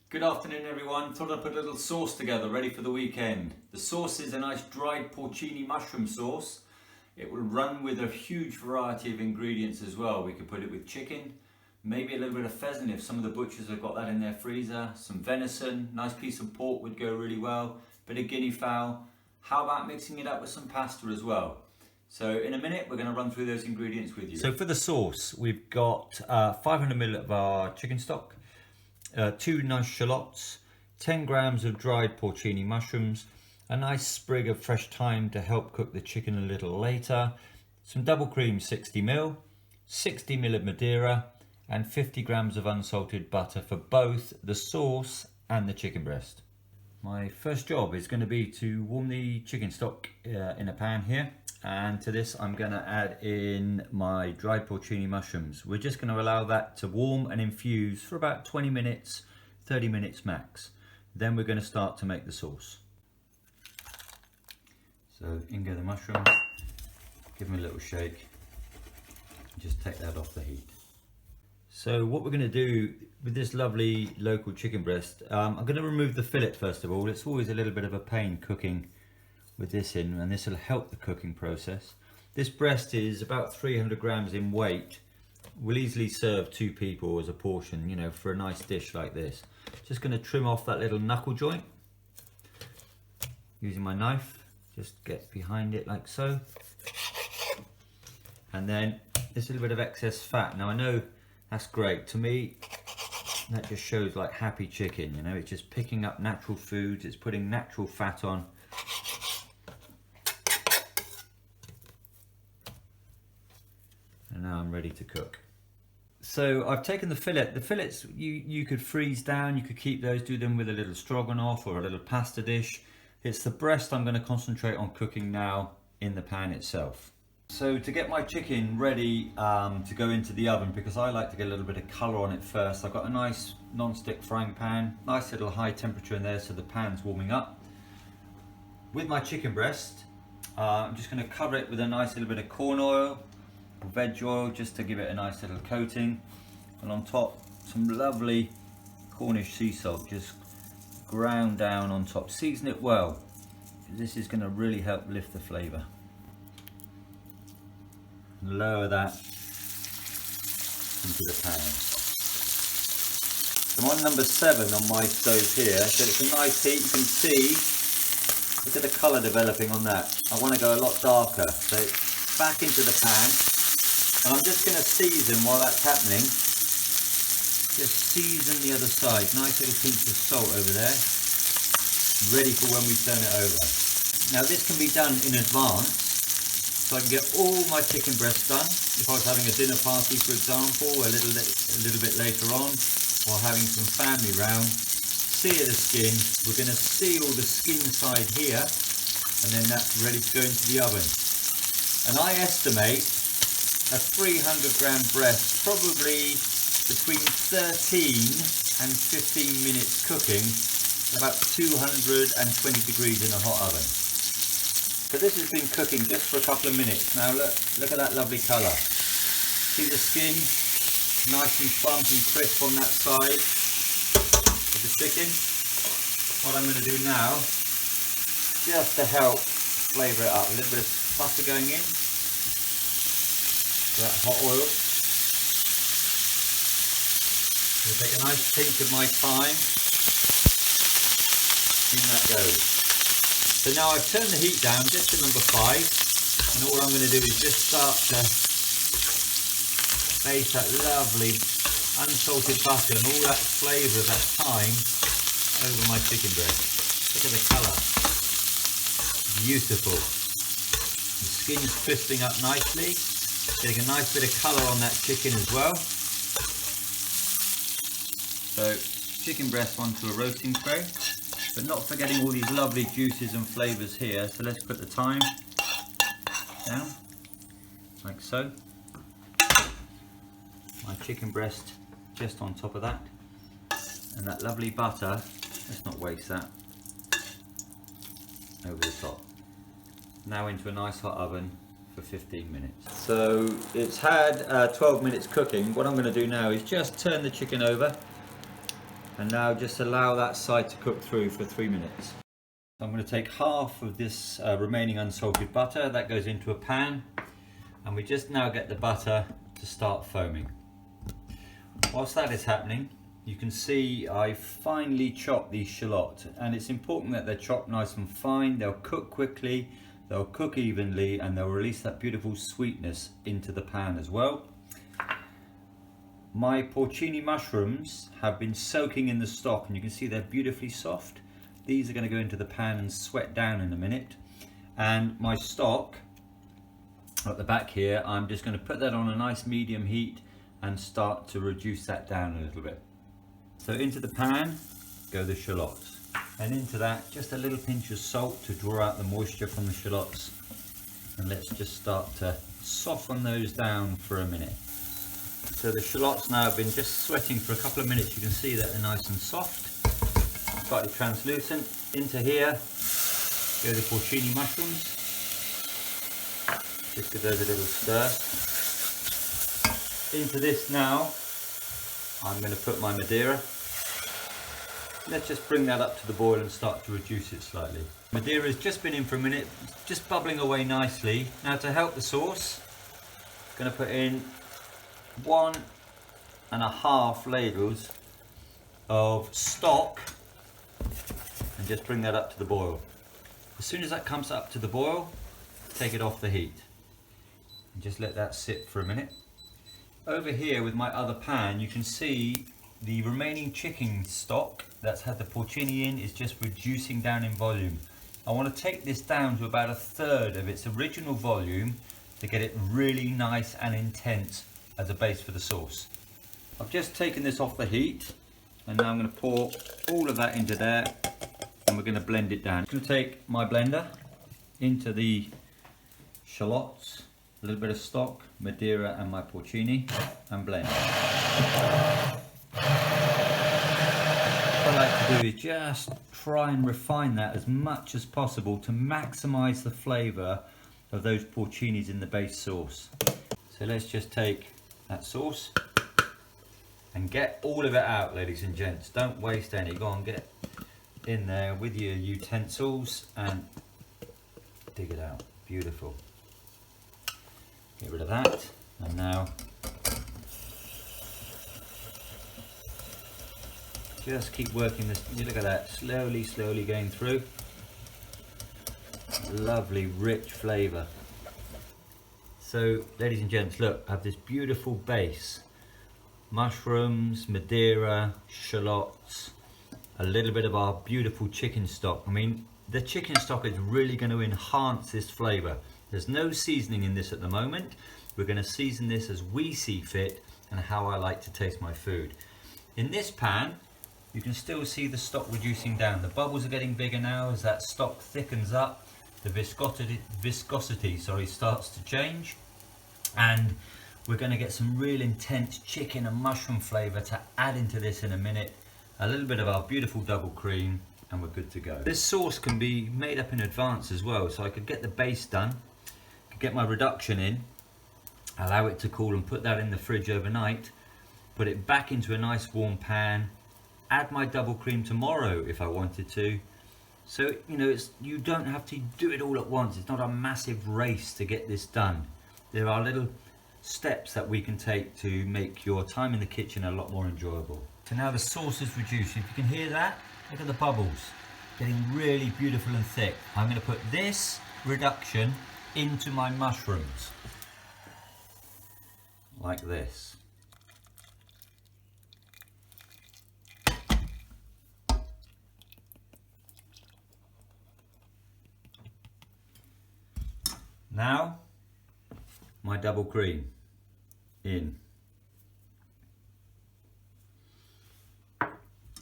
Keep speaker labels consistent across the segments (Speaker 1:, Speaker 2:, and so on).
Speaker 1: Good afternoon everyone. Thought I'd put a little sauce together ready for the weekend. The sauce is a nice dried porcini mushroom sauce. It will run with a huge variety of ingredients as well. We could put it with chicken, maybe a little bit of pheasant if some of the butchers have got that in their freezer, some venison, nice piece of pork would go really well, bit of guinea fowl. How about mixing it up with some pasta as well? So in a minute we're going to run through those ingredients with you. So for the sauce we've got 500 ml of our chicken stock, 2 nice shallots, 10 grams of dried porcini mushrooms, a nice sprig of fresh thyme to help cook the chicken a little later, some double cream 60 ml, 60 ml of Madeira, and 50 grams of unsalted butter for both the sauce and the chicken breast. My first job is going to be to warm the chicken stock in a pan here, and to this I'm going to add in my dried porcini mushrooms. We're just going to allow that to warm and infuse for about 20 minutes, 30 minutes max. Then we're going to start to make the sauce. So in go the mushrooms, give them a little shake, and just take that off the heat. So what we're going to do with this lovely local chicken breast, I'm going to remove the fillet first of all. It's always a little bit of a pain cooking with this in, and this will help the cooking process. This breast is about 300 grams in weight. Will easily serve 2 people as a portion, you know, for a nice dish like this. Just going to trim off that little knuckle joint using my knife. Just get behind it like so. And then there's a little bit of excess fat. Now I know that's great. To me, that just shows like happy chicken, you know, it's just picking up natural foods, it's putting natural fat on. And now I'm ready to cook. So I've taken the fillet. The fillets you could freeze down, you could keep those, do them with a little stroganoff or a little pasta dish. It's the breast I'm going to concentrate on cooking now in the pan itself. So to get my chicken ready to go into the oven, because I like to get a little bit of colour on it first, I've got a nice non-stick frying pan, nice little high temperature in there so the pan's warming up. With my chicken breast, I'm just going to cover it with a nice little bit of corn oil, veg oil, just to give it a nice little coating, and on top some lovely Cornish sea salt, just ground down on top. Season it well, this is going to really help lift the flavour. Lower that into the pan. So I'm on number 7 on my stove here, so it's a nice heat. You can see, look at the colour developing on that. I want to go a lot darker, so back into the pan, and I'm just going to season while that's happening. Just season the other side. Nice little pinch of salt over there, ready for when we turn it over. Now this can be done in advance, so I can get all my chicken breasts done. If I was having a dinner party, for example, a little bit later on, or having some family round, sear the skin. We're going to seal the skin side here, and then that's ready to go into the oven. And I estimate a 300 gram breast, probably between 13 and 15 minutes cooking, about 220 degrees in a hot oven. So this has been cooking just for a couple of minutes. Now look at that lovely colour. See the skin, nice and plump and crisp on that side of the chicken. What I'm going to do now, just to help flavour it up, a little bit of butter going in, so that hot oil. I'm going to take a nice pinch of my thyme, in that goes. So now I've turned the heat down just to number 5, and all I'm going to do is just start to base that lovely unsalted butter and all that flavour of that thyme over my chicken breast. Look at the colour, beautiful. The skin's crisping up nicely, getting a nice bit of colour on that chicken as well. So chicken breast onto a roasting tray, but not forgetting all these lovely juices and flavours here. So let's put the thyme down, like so. My chicken breast just on top of that. And that lovely butter, let's not waste that, over the top. Now into a nice hot oven for 15 minutes. So it's had 12 minutes cooking. What I'm going to do now is just turn the chicken over And now just allow that side to cook through for 3 minutes. I'm going to take half of this remaining unsalted butter, that goes into a pan, and we just now get the butter to start foaming. Whilst that is happening, you can see I finely chopped these shallots, and it's important that they're chopped nice and fine. They'll cook quickly, they'll cook evenly, and they'll release that beautiful sweetness into the pan as well. My porcini mushrooms have been soaking in the stock, and you can see they're beautifully soft. These are going to go into the pan and sweat down in a minute. And my stock at the back here, I'm just going to put that on a nice medium heat and start to reduce that down a little bit. So into the pan go the shallots, and into that just a little pinch of salt to draw out the moisture from the shallots. And let's just start to soften those down for a minute. So the shallots now have been just sweating for a couple of minutes. You can see that they're nice and soft, slightly translucent. Into here go the porcini mushrooms. Just give those a little stir. Into this now I'm going to put my Madeira. Let's just bring that up to the boil and start to reduce it slightly. Madeira has just been in for a minute, just bubbling away nicely. Now to help the sauce, I'm going to put in 1.5 ladles of stock and just bring that up to the boil. As soon as that comes up to the boil, take it off the heat and just let that sit for a minute. Over here with my other pan, you can see the remaining chicken stock that's had the porcini in is just reducing down in volume. I want to take this down to about 1/3 of its original volume to get it really nice and intense as a base for the sauce. I've just taken this off the heat, and now I'm going to pour all of that into there, and we're going to blend it down. I'm going to take my blender into the shallots, a little bit of stock, Madeira and my porcini, and blend. What I like to do is just try and refine that as much as possible to maximise the flavour of those porcinis in the base sauce. So let's just take that sauce and get all of it out, ladies and gents. Don't waste any. Go on, get in there with your utensils and dig it out. Beautiful. Get rid of that, and now just keep working this. You look at that, slowly going through. Lovely rich flavour. So ladies and gents, look, I have this beautiful base. Mushrooms, Madeira, shallots, a little bit of our beautiful chicken stock. I mean, the chicken stock is really going to enhance this flavour. There's no seasoning in this at the moment. We're going to season this as we see fit and how I like to taste my food. In this pan, you can still see the stock reducing down. The bubbles are getting bigger now as that stock thickens up. The viscosity starts to change, and we're going to get some real intense chicken and mushroom flavour to add into this in a minute. A little bit of our beautiful double cream, and we're good to go. This sauce can be made up in advance as well, so I could get the base done, could get my reduction in, allow it to cool and put that in the fridge overnight, put it back into a nice warm pan, add my double cream tomorrow if I wanted to. So, you know, you don't have to do it all at once. It's not a massive race to get this done. There are little steps that we can take to make your time in the kitchen a lot more enjoyable. So now the sauce is reduced. If you can hear that, look at the bubbles. Getting really beautiful and thick. I'm going to put this reduction into my mushrooms. Like this. Now, my double cream in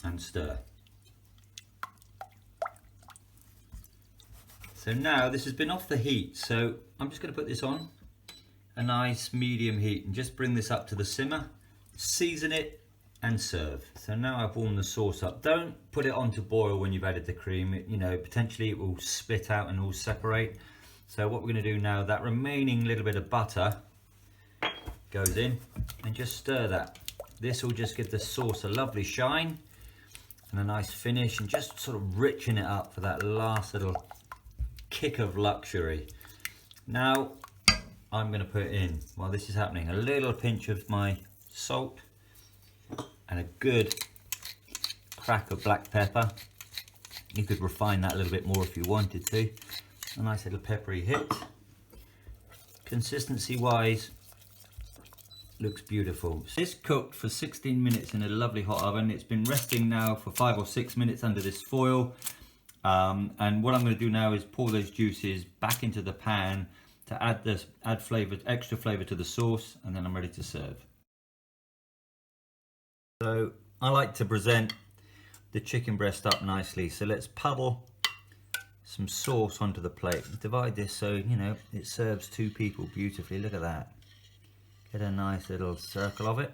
Speaker 1: and stir. So now this has been off the heat, so I'm just going to put this on a nice medium heat and just bring this up to the simmer, season it and serve. So now I've warmed the sauce up. Don't put it on to boil when you've added the cream. You know, potentially it will spit out and all separate. So what we're going to do now, that remaining little bit of butter goes in and just stir that. This will just give the sauce a lovely shine and a nice finish, and just sort of richen it up for that last little kick of luxury. Now I'm going to put in, while this is happening, a little pinch of my salt and a good crack of black pepper. You could refine that a little bit more if you wanted to. A nice little peppery hit. Consistency wise, looks beautiful. This cooked for 16 minutes in a lovely hot oven. It's been resting now for 5 or 6 minutes under this foil. And what I'm going to do now is pour those juices back into the pan to add flavor, extra flavor to the sauce, and then I'm ready to serve. So I like to present the chicken breast up nicely. So let's puddle some sauce onto the plate. Divide this so, you know, it serves 2 people beautifully. Look at that. Get a nice little circle of it.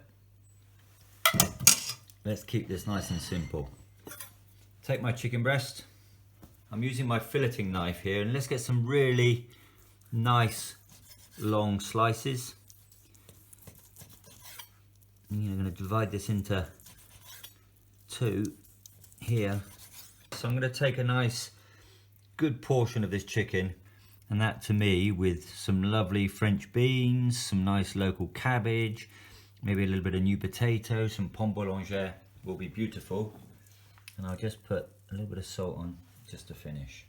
Speaker 1: Let's keep this nice and simple. Take my chicken breast. I'm using my filleting knife here, and let's get some really nice long slices. And I'm going to divide this into 2 here. So I'm going to take a nice good portion of this chicken, and that to me, with some lovely French beans, some nice local cabbage, maybe a little bit of new potato, some pomme boulanger, will be beautiful. And I'll just put a little bit of salt on just to finish.